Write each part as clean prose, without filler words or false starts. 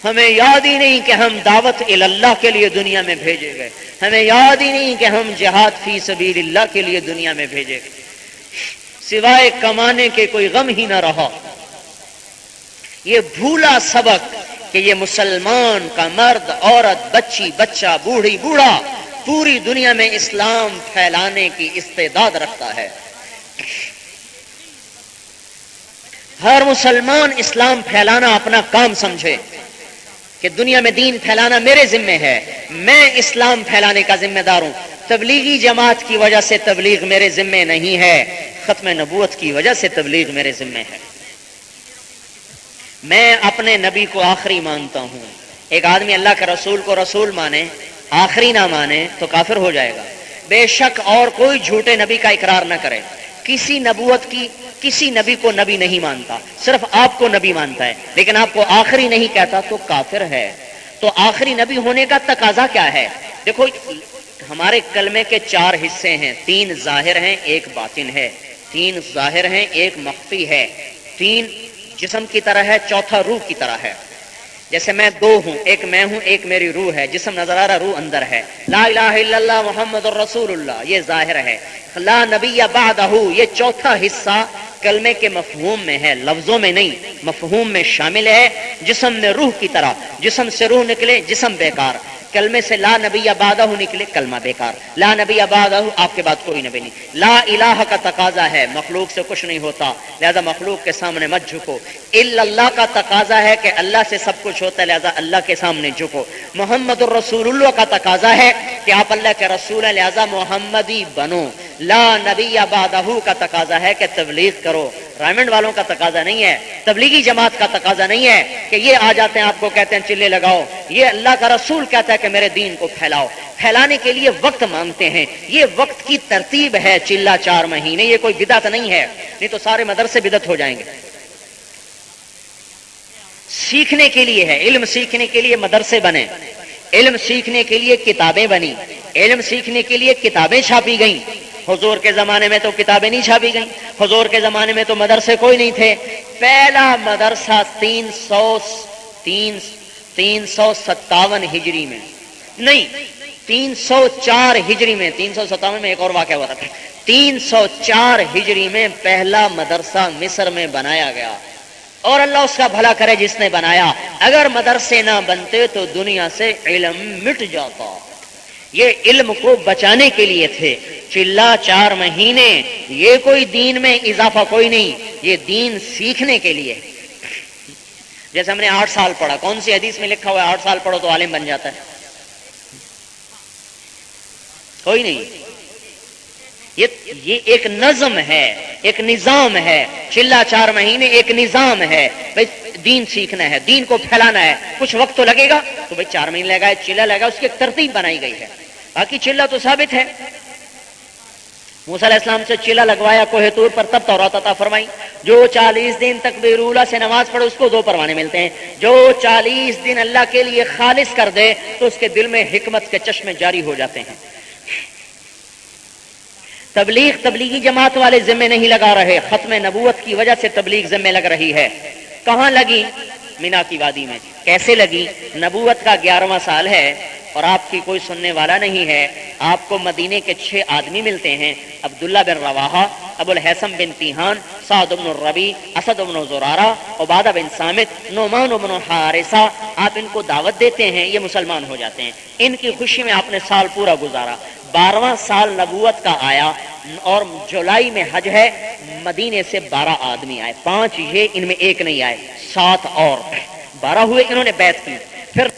ہمیں یاد ہی نہیں کہ ہم دعوت اللہ کے لیے دنیا میں بھیجے گئے، ہمیں یاد ہی نہیں کہ ہم جہاد فی سبیل اللہ کے لیے دنیا میں بھیجے گئے، سوائے کمانے کے کوئی غم ہی نہ رہا۔ یہ بھولا سبق کہ یہ مسلمان کا مرد، عورت، بچی، بچہ، بوڑھی، بوڑھا پوری دنیا میں اسلام پھیلانے کی استعداد رکھتا ہے۔ ہر مسلمان اسلام پھیلانا اپنا کام سمجھے کہ دنیا میں دین پھیلانا میرے ذمہ ہے، میں اسلام پھیلانے کا ذمہ دار ہوں۔ تبلیغی جماعت کی وجہ سے تبلیغ میرے ذمہ نہیں ہے، ختم نبوت کی وجہ سے تبلیغ میرے ذمہ ہے۔ میں اپنے نبی کو آخری مانتا ہوں۔ ایک آدمی اللہ کے رسول کو رسول مانے، آخری نہ مانے تو کافر ہو جائے گا۔ بے شک اور کوئی جھوٹے نبی کا اقرار نہ کرے، کسی نبوت کی کسی نبی کو نبی نہیں مانتا، صرف آپ کو نبی مانتا ہے، لیکن آپ کو آخری نہیں کہتا تو کافر ہے۔ تو آخری نبی ہونے کا تقاضا کیا ہے؟ دیکھو ہمارے کلمے کے 4 حصے ہیں، 3 ظاہر ہیں، 1 باطن ہے، 3 ظاہر ہیں، 1 مخفی ہے، 3 جسم کی طرح ہے، 4 روح کی طرح ہے۔ جیسے میں 2 ہوں، ایک میں ہوں، ایک میری روح ہے، جسم نظر آ رہا، روح اندر ہے۔ لا الہ الا اللہ محمد الرسول اللہ، یہ ظاہر ہے۔ لا نبی بعدہ، یہ 4تھا حصہ کلمے کے مفہوم میں ہے، لفظوں میں نہیں، مفہوم میں شامل ہے۔ جسم میں روح کی طرح، جسم سے روح نکلے جسم بیکار، کلمے سے لا نبی بعدہ نکلے کلمہ بیکار، لا نبی بعدہ آپ کے بعد کوئی نبی نہیں۔ لا الہ کا تقاضا ہے مخلوق سے کچھ نہیں ہوتا، لہذا مخلوق کے سامنے مت جھکو۔ الا اللہ کا تقاضا ہے کہ اللہ سے سب کچھ ہوتا ہے، لہذا اللہ کے سامنے جھکو۔ محمد الرسول اللہ کا تقاضا ہے کہ آپ اللہ کے رسول ہیں، لہذا محمدی بنو۔ لا نبی بعدہ کا تقاضا ہے کہ تبلیغ کرو۔ رائمنڈ والوں کا تقاضا نہیں ہے، تبلیغی جماعت کا تقاضا نہیں ہے کہ یہ آ جاتے ہیں آپ کو کہتے ہیں چلے لگاؤ، یہ اللہ کا رسول کہتا ہے کہ میرے دین کو پھیلاؤ۔ پھیلانے کے لیے وقت مانگتے ہیں، یہ وقت کی ترتیب ہے، چلہ 4 مہینے، یہ کوئی بدعت نہیں ہے، نہیں تو سارے مدرسے بدعت ہو جائیں گے۔ سیکھنے کے لیے ہے، علم سیکھنے کے لیے مدرسے بنے، علم سیکھنے کے لیے کتابیں بنی، علم سیکھنے کے لیے کتابیں چھاپی گئیں۔ حضور کے زمانے میں تو کتابیں نہیں چھاپی گئیں، حضور کے زمانے میں تو مدرسے کوئی نہیں تھے۔ پہلا مدرسہ 357 ہجری میں نہیں، 304 ہجری میں، 357 میں ایک اور واقعہ ہوا تھا، 304 ہجری میں پہلا مدرسہ مصر میں بنایا گیا، اور اللہ اس کا بھلا کرے جس نے بنایا۔ اگر مدرسے نہ بنتے تو دنیا سے علم مٹ جاتا۔ یہ علم کو بچانے کے لیے تھے، چلہ 4 مہینے، یہ کوئی دین میں اضافہ کوئی نہیں، یہ دین سیکھنے کے لیے۔ جیسے ہم نے 8 سال پڑھا، کون سی حدیث میں لکھا ہوا ہے 8 سال پڑھو تو عالم بن جاتا ہے؟ کوئی نہیں۔ یہ ایک نظم ہے، ایک نظام ہے، چلہ 4 مہینے ایک نظام ہے۔ بھائی دین سیکھنا ہے، دین کو پھیلانا ہے، کچھ وقت تو لگے گا، تو بھائی 4 مہینے لگا ہے، چلہ لگا، اس کی ایک ترتیب بنائی گئی ہے۔ باقی چلہ تو ثابت ہے، موسیٰ علیہ السلام سے چلہ لگوایا کوہ طور پر، تب تورات عطا فرمائی۔ جو 40 دن تکبیر اولیٰ سے نماز پڑھے اس کو 2 پروانے ملتے ہیں۔ جو 40 دن اللہ کے لیے خالص کر دے تو اس کے دل میں حکمت کے چشمے جاری ہو جاتے ہیں۔ تبلیغی جماعت والے ذمہ نہیں لگا رہے، ختم نبوت کی وجہ سے تبلیغ ذمہ لگ رہی ہے۔ کہاں لگی؟ مینا کی وادی میں۔ کیسے لگی؟ نبوت کا 11واں سال ہے اور آپ کی کوئی سننے والا نہیں ہے۔ آپ کو مدینے کے 6 آدمی ملتے ہیں، عبداللہ بن رواحہ، ابو الحسن بن تیہان، سعد بن الربیع، اسد بن زرارہ، عبادہ بن صامت، نعمان بن حارثہ۔ آپ ان کو دعوت دیتے ہیں، یہ مسلمان ہو جاتے ہیں۔ ان کی خوشی میں آپ نے سال پورا گزارا۔ 12واں سال نبوت کا آیا اور جولائی میں حج ہے، مدینے سے 12 آدمی آئے، 5 یہ، ان میں ایک نہیں آئے، 7 اور 12 ہوئے، انہوں نے بیعت کی۔ پھر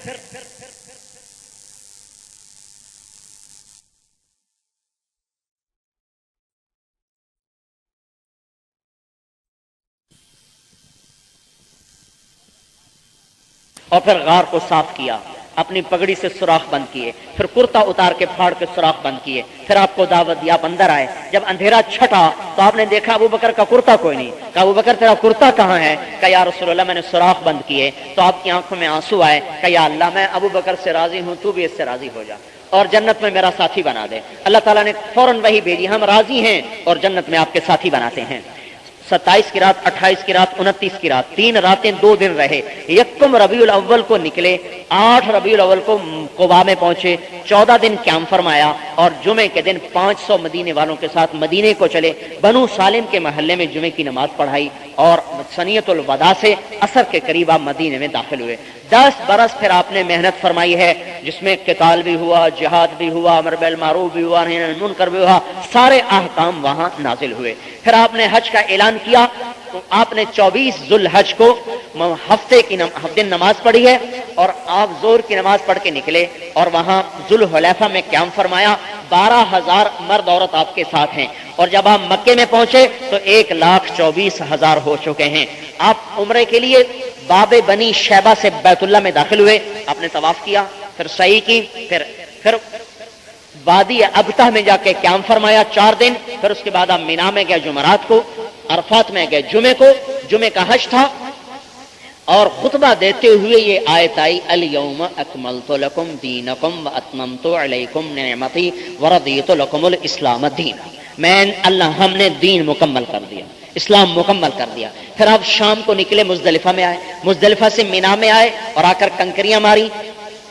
غار کو صاف کیا، اپنی پگڑی سے سوراخ بند کیے، پھر کرتا اتار کے پھاڑ کے سوراخ بند کیے، پھر آپ کو دعوت دی، آپ اندر آئے۔ جب اندھیرا چھٹا تو آپ نے دیکھا ابو بکر کا کرتا کوئی نہیں۔ کہا ابو بکر تیرا کرتا کہاں ہے؟ کہا یا رسول اللہ میں نے سوراخ بند کیے۔ تو آپ کی آنکھوں میں آنسو آئے۔ کہا یا اللہ میں ابو بکر سے راضی ہوں، تو بھی اس سے راضی ہو جا اور جنت میں میرا ساتھی بنا دے۔ اللہ تعالیٰ نے فوراً وحی بھیجی، ہم راضی ہیں اور جنت میں آپ کے ساتھی بناتے ہیں۔ 27 کی رات, 28 کی رات, 29 کی رات, 3 راتیں 2 دن رہے. یکم ربیع الاول کو نکلے, 8 ربیع الاول کو قباء میں پہنچے, 14 دن قیام فرمایا اور جمعے کے دن 500 مدینے والوں کے ساتھ مدینے کو چلے. بنو سالم کے محلے میں جمعے کی نماز پڑھائی اور سنیت الوداع سے عصر کے قریب آپ مدینے میں داخل ہوئے. 10 برس پھر آپ نے محنت فرمائی ہے, جس میں قتال بھی ہوا, جہاد بھی ہوا, امر بالمعروف بھی ہوا, نہی عن المنکر بھی ہوا, سارے احکام وہاں نازل ہوئے. پھر آپ نے حج کا اعلان کیا تو آپ نے 24 ذو الحج کو ہفتے دن نماز پڑھی ہے اور آپ ظہر کی نماز پڑھ کے نکلے اور وہاں ذو الحلیفہ میں قیام فرمایا. 12,000 مرد عورت آپ کے ساتھ ہیں اور جب آپ مکے میں پہنچے تو 1,24,000 ہو چکے ہیں. آپ عمرے کے لیے باب بنی شیبہ سے بیت اللہ میں داخل ہوئے, آپ نے طواف کیا, پھر سعی کی, پھر وادی ابتہ میں جا کے قیام فرمایا 4 دن. پھر اس کے بعد آپ مینا میں گئے جمعرات کو, عرفات میں گئے جمعے کو, جمعے کا حج تھا اور خطبہ دیتے ہوئے یہ آیت آئی الیوم اکملت لکم دینکم واتممت علیکم نعمتی ورضیت لکم الاسلام دینا. میں اللہ ہم نے دین مکمل کر دیا, اسلام مکمل کر دیا. پھر آپ شام کو نکلے, مزدلفہ میں آئے, مزدلفہ سے مینا میں آئے اور آ کر کنکریاں ماری.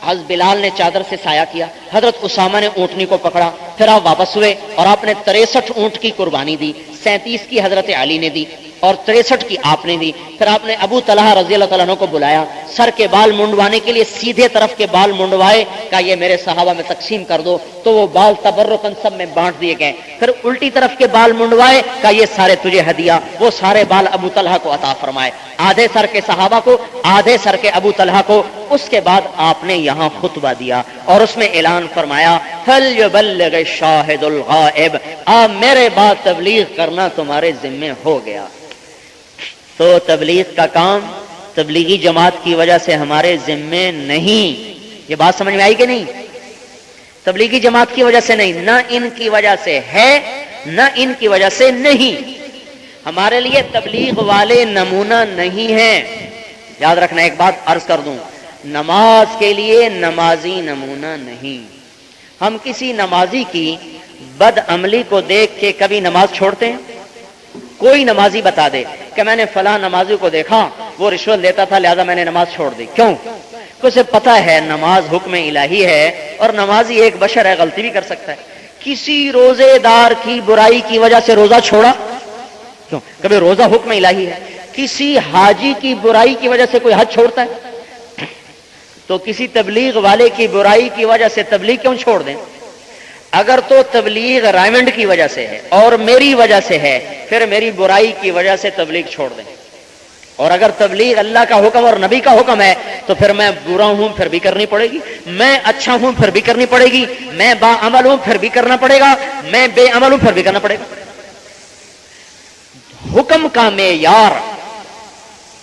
حضرت بلال نے چادر سے سایہ کیا, حضرت اسامہ نے اونٹنی کو پکڑا. پھر آپ واپس ہوئے اور آپ نے 63 اونٹ کی قربانی دی, 37 کی حضرت علی نے دی اور 63 کی آپ نے دی. پھر آپ نے ابو طلحہ رضی اللہ تعالیٰ عنہ کو بلایا, سر کے بال منڈوانے کے لیے سیدھے طرف کے بال منڈوائے, کہا یہ میرے صحابہ میں تقسیم کر دو, تو وہ بال تبرکن سب میں بانٹ دیے گئے. پھر الٹی طرف کے بال منڈوائے, کہا یہ سارے تجھے ہدیہ, وہ سارے بال ابو طلحہ کو عطا فرمائے, آدھے سر کے صحابہ کو, آدھے سر کے ابو طلحہ کو. اس کے بعد آپ نے یہاں خطبہ دیا اور اس میں اعلان فرمایا فَلْيُبَلِّغِ الشَّاهِدُ الْغَائِبُ, آپ میرے بعد تبلیغ کرنا تمہارے ذمے ہو گیا. تو تبلیغ کا کام تبلیغی جماعت کی وجہ سے ہمارے ذمے نہیں. یہ بات سمجھ میں آئی کہ نہیں؟ تبلیغی جماعت کی وجہ سے نہیں, نہ ان کی وجہ سے ہے نہ ان کی وجہ سے نہیں. ہمارے لیے تبلیغ والے نمونہ نہیں ہیں. یاد رکھنا, ایک بات عرض کر دوں, نماز کے لیے نمازی نمونہ نہیں. ہم کسی نمازی کی بد عملی کو دیکھ کے کبھی نماز چھوڑتے ہیں؟ کوئی نمازی بتا دے کہ میں نے فلاں نمازی کو دیکھا وہ رشوت لیتا تھا لہذا میں نے نماز چھوڑ دی. کیوں؟ اسے پتا ہے نماز حکم الہی ہے اور نمازی ایک بشر ہے, غلطی بھی کر سکتا ہے. کسی روزے دار کی برائی کی وجہ سے روزہ چھوڑا؟ کیوں؟ کبھی روزہ حکم الہی ہے. کسی حاجی کی برائی کی وجہ سے کوئی حج چھوڑتا ہے؟ تو کسی تبلیغ والے کی برائی کی وجہ سے تبلیغ کیوں چھوڑ دیں؟ اگر تو تبلیغ رائمنڈ کی وجہ سے ہے اور میری وجہ سے ہے, پھر میری برائی کی وجہ سے تبلیغ چھوڑ دیں. اور اگر تبلیغ اللہ کا حکم اور نبی کا حکم ہے تو پھر میں برا ہوں پھر بھی کرنی پڑے گی, میں اچھا ہوں پھر بھی کرنی پڑے گی, میں با عمل ہوں پھر بھی کرنا پڑے گا, میں بے عمل ہوں پھر بھی کرنا پڑے گا. حکم کا معیار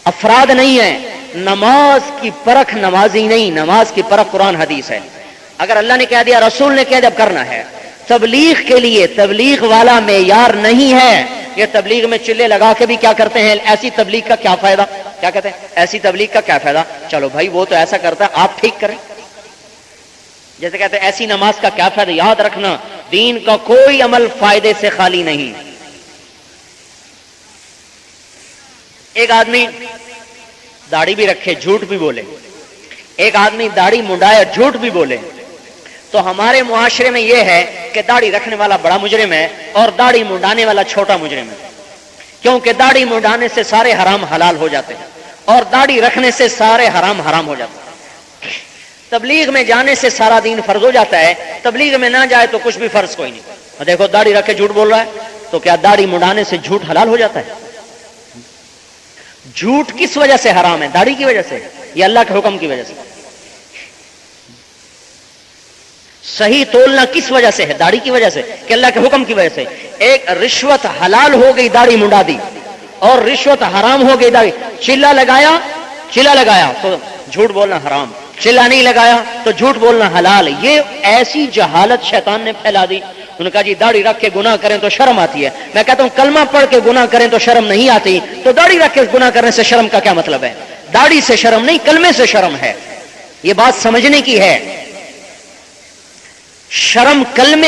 افراد نہیں ہے. نماز کی پرکھ نمازی نہیں, نماز کی پرکھ قرآن حدیث ہے. اگر اللہ نے کہہ دیا, رسول نے کہہ دیا, اب کرنا ہے. تبلیغ کے لیے تبلیغ والا معیار نہیں ہے. یہ تبلیغ میں چلے لگا کے بھی کیا کرتے ہیں, ایسی تبلیغ کا کیا فائدہ, کیا کہتے ہیں ایسی تبلیغ کا کیا فائدہ. چلو بھائی وہ تو ایسا کرتا ہے, آپ ٹھیک کریں. جیسے کہتے ہیں ایسی نماز کا کیا فائدہ. یاد رکھنا, دین کا کوئی عمل فائدے سے خالی نہیں. ایک آدمی داڑھی بھی رکھے جھوٹ بھی بولے, ایک آدمی داڑھی منڈائے جھوٹ بھی بولے, تو ہمارے معاشرے میں یہ ہے کہ داڑھی رکھنے والا بڑا مجرم ہے اور داڑھی منڈانے والا چھوٹا مجرم ہے. کیونکہ داڑھی منڈانے سے سارے حرام حلال ہو جاتے ہیں اور داڑھی رکھنے سے سارے حرام حرام ہو جاتے ہیں. تبلیغ میں جانے سے سارا دین فرض ہو جاتا ہے, تبلیغ میں نہ جائے تو کچھ بھی فرض کوئی نہیں. دیکھو داڑھی رکھ کے جھوٹ بول رہا ہے, تو کیا داڑھی منڈانے سے جھوٹ حلال ہو جاتا ہے؟ جھوٹ کس وجہ سے حرام ہے؟ داڑھی کی وجہ سے یا اللہ کے حکم کی وجہ سے؟ صحیح تولنا کس وجہ سے ہے؟ داڑھی کی وجہ سے کہ اللہ کے حکم کی وجہ سے؟ ایک رشوت حلال ہو گئی, داڑھی منڈا دی, اور رشوت حرام ہو گئی, داڑھی. چلا لگایا تو جھوٹ بولنا حرام, چلا نہیں لگایا تو جھوٹ بولنا حلال. یہ ایسی جہالت شیطان نے پھیلا دی. انہوں نے کہا جی داڑھی رکھ کے گناہ کریں تو شرم آتی ہے. میں کہتا ہوں کلمہ پڑھ کے گناہ کریں تو شرم نہیں آتی, تو داڑھی رکھ کے گناہ کرنے سے شرم کا کیا مطلب ہے؟ داڑھی سے شرم نہیں, کلمے سے شرم ہے. یہ بات سمجھنے کی ہے. شرم کلمے